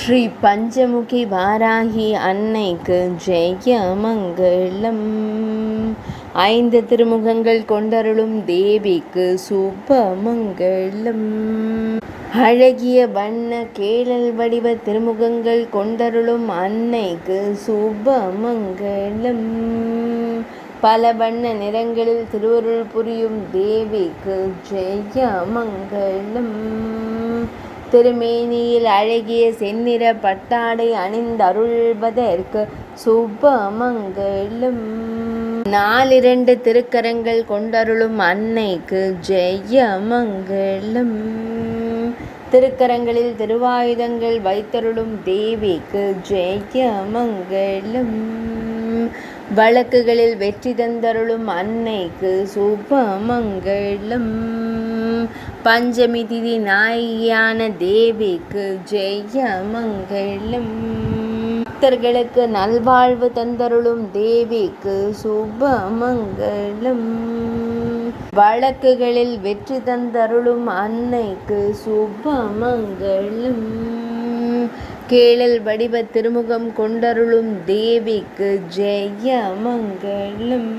ஸ்ரீ பஞ்சமுகி வாராகி அன்னைக்கு ஜெய மங்களம். 5 திருமுகங்கள் கொண்டருளும் தேவிக்கு சுப மங்களம். அழகிய வண்ண கேழல் வடிவ திருமுகங்கள் கொண்டருளும் அன்னைக்கு சுப மங்களம். பல வண்ண நிறங்களில் திருவருள் புரியும் தேவிக்கு ஜெய மங்களம். திருமேனியில் அழகிய செந்நிற பட்டாடை அணிந்தருள்வதற்கு சுப மங்களம். 4 திருக்கரங்கள் கொண்டருளும் அன்னைக்கு ஜெய மங்களம். திருக்கரங்களில் திருவாயுதங்கள் வைத்தருளும் தேவிக்கு ஜெய மங்களம். வழக்குகளில் வெற்றி தந்தருளும் அன்னைக்கு சுப மங்களம். பஞ்சமி திதி நாயகியான தேவிக்கு ஜெய மங்களம். பக்தர்களுக்கு நல்வாழ்வு தந்தருளும் தேவிக்கு சுப மங்களம். வழக்குகளில் வெற்றி தந்தருளும் அன்னைக்கு சுப மங்களம். கேழல் வடிவ திருமுகம் கொண்டருளும் தேவிக்கு ஜெய மங்களம்.